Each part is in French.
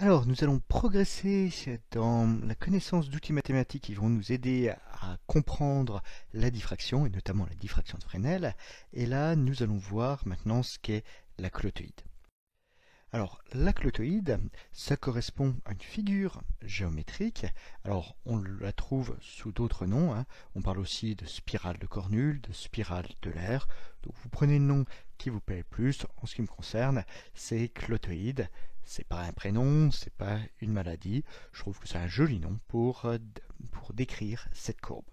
Alors, nous allons progresser dans la connaissance d'outils mathématiques qui vont nous aider à comprendre la diffraction, et notamment la diffraction de Fresnel. Et là, nous allons voir maintenant ce qu'est la clotoïde. Alors, la clotoïde, ça correspond à une figure géométrique. Alors, on la trouve sous d'autres noms, hein. On parle aussi de spirale de Cornul, de spirale de l'air. Donc, vous prenez le nom qui vous plaît le plus. En ce qui me concerne, c'est clotoïde. C'est pas un prénom, c'est pas une maladie. Je trouve que c'est un joli nom pour décrire cette courbe.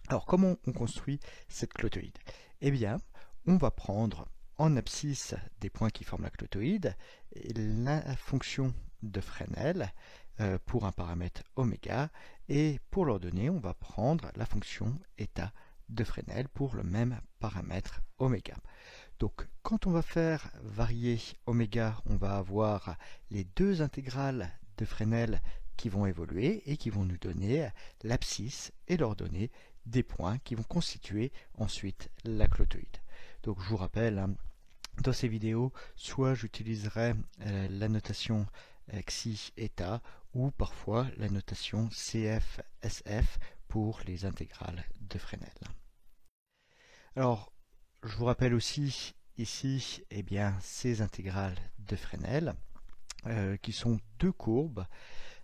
Alors, comment on construit cette clotoïde? Eh bien, on va prendre en abscisse des points qui forment la clotoïde la fonction de Fresnel pour un paramètre oméga, et pour leur donner, on va prendre la fonction état de Fresnel pour le même paramètre oméga. Donc, quand on va faire varier oméga, on va avoir les deux intégrales de Fresnel qui vont évoluer et qui vont nous donner l'abscisse et leur donner des points qui vont constituer ensuite la clotoïde. Donc, je vous rappelle, hein, dans ces vidéos, soit j'utiliserai la notation xi état ou parfois la notation cf sf pour les intégrales de Fresnel. Alors, je vous rappelle aussi ici ces intégrales de Fresnel qui sont deux courbes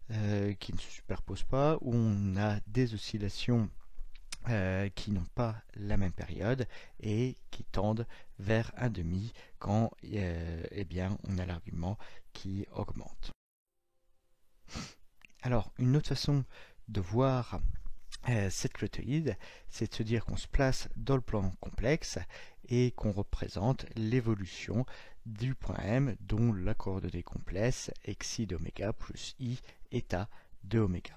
qui ne se superposent pas, où on a des oscillations qui n'ont pas la même période et qui tendent vers un demi quand on a l'argument qui augmente. Alors, une autre façon de voir cette clotoïde, c'est de se dire qu'on se place dans le plan complexe et qu'on représente l'évolution du point M dont la coordonnée complexe est xi d'oméga plus i état de oméga.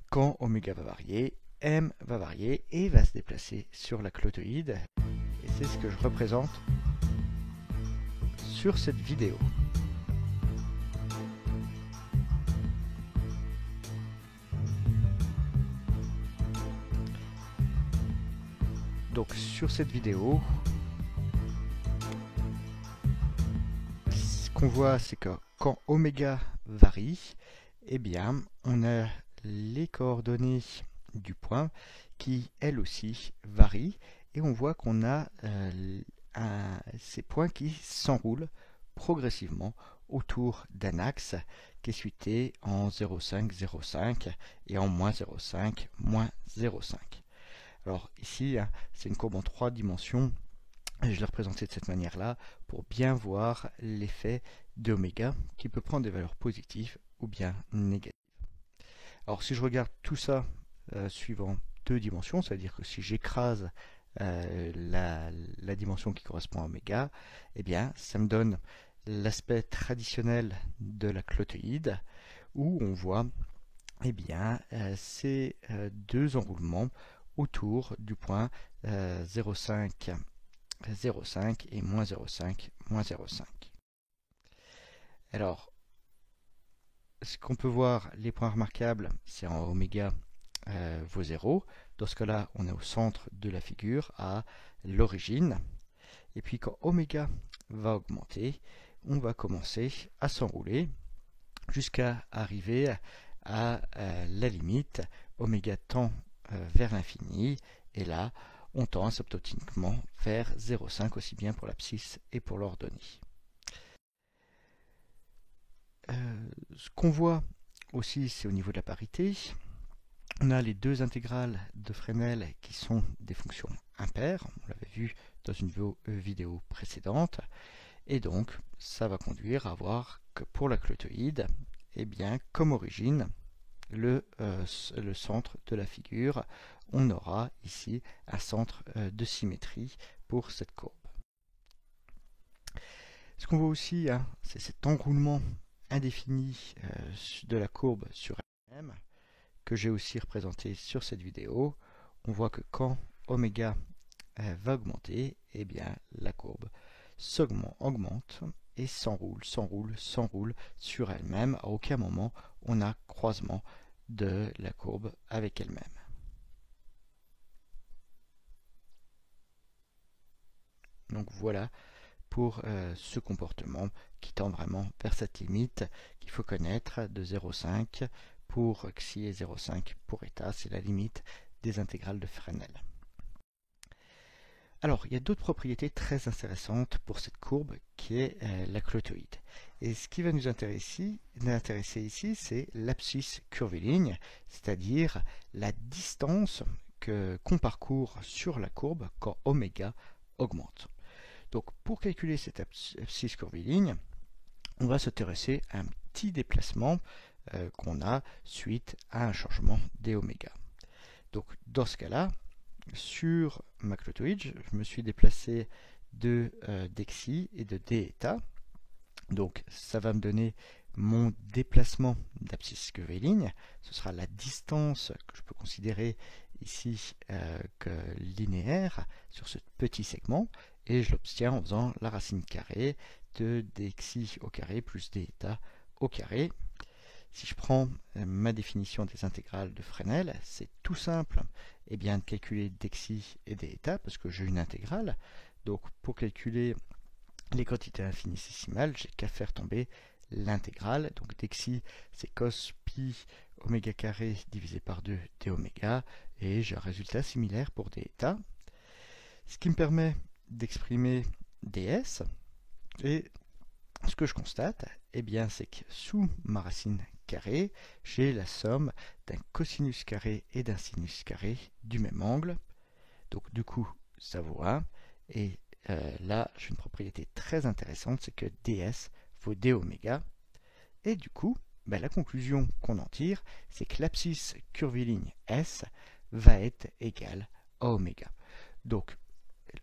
Quand oméga va varier, M va varier et va se déplacer sur la clotoïde, et c'est ce que je représente sur cette vidéo. Donc sur cette vidéo, ce qu'on voit, c'est que quand oméga varie, on a les coordonnées du point qui, elles aussi, varient, et on voit qu'on a ces points qui s'enroulent progressivement autour d'un axe qui est suité en 0,5, 0,5 et en moins 0,5, moins 0,5. Alors ici, hein, c'est une courbe en 3 dimensions, et je l'ai représentée de cette manière-là pour bien voir l'effet d'oméga qui peut prendre des valeurs positives ou bien négatives. Alors si je regarde tout ça suivant deux dimensions, c'est-à-dire que si j'écrase la dimension qui correspond à oméga, ça me donne l'aspect traditionnel de la clotoïde, où on voit ces deux enroulements autour du point 0,5, 0,5 et moins 0,5, moins 0,5. Alors, ce qu'on peut voir, les points remarquables, c'est en oméga vaut 0. Dans ce cas-là, on est au centre de la figure, à l'origine. Et puis quand oméga va augmenter, on va commencer à s'enrouler jusqu'à arriver à la limite. Oméga tend vers l'infini, et là, on tend asymptotiquement vers 0,5, aussi bien pour l'abscisse et pour l'ordonnée. Ce qu'on voit aussi, c'est au niveau de la parité. On a les deux intégrales de Fresnel qui sont des fonctions impaires, on l'avait vu dans une vidéo précédente, et donc ça va conduire à voir que pour la clotoïde, comme origine, le centre de la figure, on aura ici un centre de symétrie pour cette courbe. Ce qu'on voit aussi, hein, c'est cet enroulement indéfini de la courbe sur elle-même, que j'ai aussi représenté sur cette vidéo. On voit que quand oméga va augmenter, la courbe augmente et s'enroule sur elle-même. À aucun moment on a croisement de la courbe avec elle-même. Donc voilà pour ce comportement qui tend vraiment vers cette limite qu'il faut connaître de 0,5 pour xi et 0,5 pour eta, c'est la limite des intégrales de Fresnel. Alors, il y a d'autres propriétés très intéressantes pour cette courbe qui est la clotoïde. Et ce qui va nous intéresser ici, c'est l'abscisse curviligne, c'est-à-dire la distance qu'on parcourt sur la courbe quand oméga augmente. Donc, pour calculer cette abscisse curviligne, on va s'intéresser à un petit déplacement qu'on a suite à un changement d'oméga. Donc, dans ce cas-là, sur ma clotoïde, je me suis déplacé de dxi et de deta. Donc ça va me donner mon déplacement d'abscisse curviligne. Ce sera la distance que je peux considérer ici que linéaire sur ce petit segment. Et je l'obtiens en faisant la racine carrée de dxi au carré plus deta au carré. Si je prends ma définition des intégrales de Fresnel, c'est tout simple de calculer dxi et deta parce que j'ai une intégrale. Donc pour calculer les quantités infinitésimales, j'ai qu'à faire tomber l'intégrale. Donc dxi c'est cos pi oméga carré divisé par 2 d oméga et j'ai un résultat similaire pour deta. Ce qui me permet d'exprimer ds et ce que je constate, c'est que sous ma racine carrée, j'ai la somme d'un cosinus carré et d'un sinus carré du même angle. Donc du coup, ça vaut 1. Et là, j'ai une propriété très intéressante, c'est que ds vaut d oméga. Et du coup, la conclusion qu'on en tire, c'est que l'abscisse curviligne S va être égale à oméga. Donc,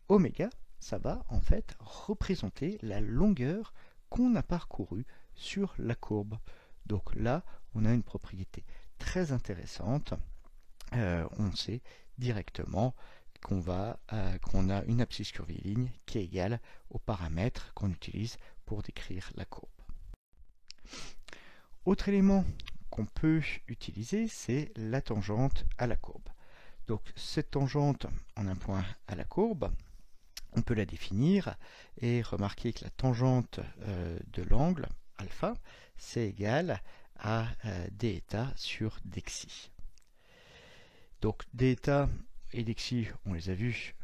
oméga, ça va en fait représenter la longueur qu'on a parcouru sur la courbe. Donc là, on a une propriété très intéressante. On sait directement qu'on a une abscisse curviligne qui est égale au paramètre qu'on utilise pour décrire la courbe. Autre élément qu'on peut utiliser, c'est la tangente à la courbe. Donc cette tangente en un point à la courbe, on peut la définir et remarquer que la tangente de l'angle alpha, c'est égal à deta sur dxi. Donc deta et dxi, on les a vus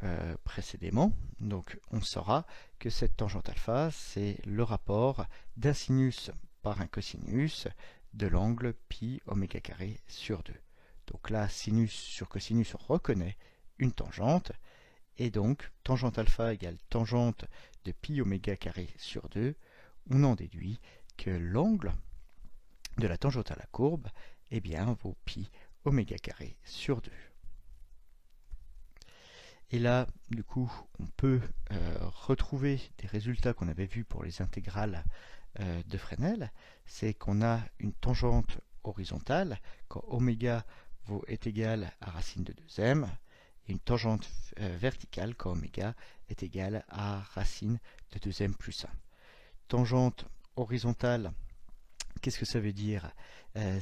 précédemment, donc on saura que cette tangente alpha, c'est le rapport d'un sinus par un cosinus de l'angle pi oméga carré sur 2. Donc là, sinus sur cosinus, on reconnaît une tangente, et donc tangente alpha égale tangente de pi oméga carré sur 2, on en déduit que l'angle de la tangente à la courbe vaut pi oméga carré sur 2. Et là, du coup, on peut retrouver des résultats qu'on avait vus pour les intégrales de Fresnel. C'est qu'on a une tangente horizontale quand oméga est égal à racine de 2m, et une tangente verticale quand oméga est égal à racine de 2m plus 1. Tangente horizontale, qu'est-ce que ça veut dire?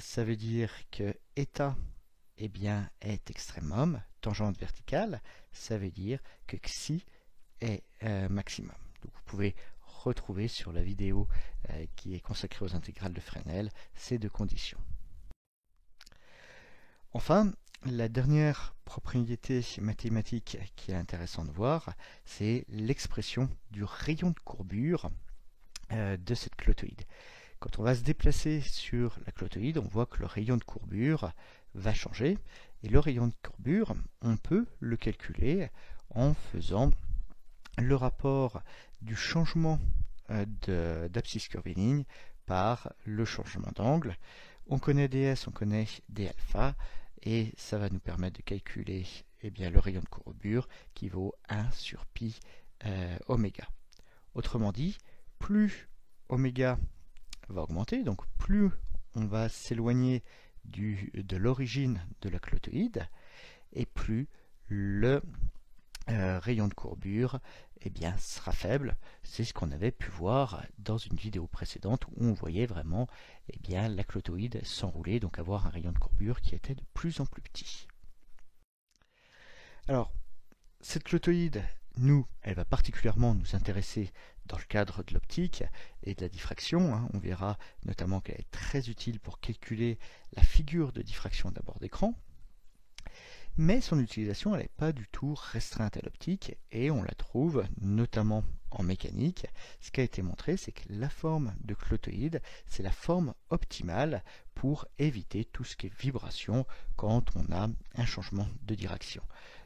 Ça veut dire que eta est extrémum. Tangente verticale, ça veut dire que xi est maximum. Donc vous pouvez retrouver sur la vidéo qui est consacrée aux intégrales de Fresnel ces deux conditions. Enfin, la dernière propriété mathématique qui est intéressante de voir, c'est l'expression du rayon de courbure de cette clotoïde. Quand on va se déplacer sur la clotoïde, on voit que le rayon de courbure va changer. Et le rayon de courbure, on peut le calculer en faisant le rapport du changement d'abscisse curviligne par le changement d'angle. On connaît ds, on connaît d alpha, et ça va nous permettre de calculer le rayon de courbure qui vaut 1 sur pi oméga. Autrement dit, plus oméga va augmenter, donc plus on va s'éloigner de l'origine de la clotoïde, et plus le rayon de courbure sera faible. C'est ce qu'on avait pu voir dans une vidéo précédente où on voyait vraiment la clotoïde s'enrouler, donc avoir un rayon de courbure qui était de plus en plus petit. Alors, cette clotoïde nous, elle va particulièrement nous intéresser dans le cadre de l'optique et de la diffraction. On verra notamment qu'elle est très utile pour calculer la figure de diffraction d'un bord d'écran. Mais son utilisation, elle n'est pas du tout restreinte à l'optique et on la trouve notamment en mécanique. Ce qui a été montré, c'est que la forme de clotoïde, c'est la forme optimale pour éviter tout ce qui est vibration quand on a un changement de direction.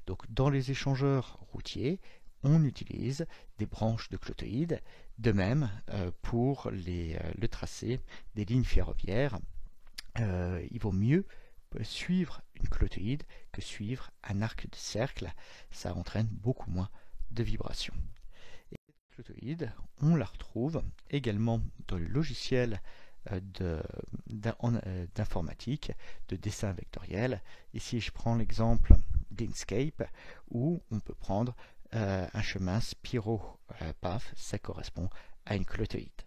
Donc dans les échangeurs routiers, on utilise des branches de clotoïde. De même, pour le tracé des lignes ferroviaires, il vaut mieux suivre une clotoïde que suivre un arc de cercle. Ça entraîne beaucoup moins de vibrations. Et cette clotoïde, on la retrouve également dans le logiciel d'informatique, de dessin vectoriel. Ici, je prends l'exemple d'Inkscape où on peut prendre un chemin Spiro Path, ça correspond à une clotoïde.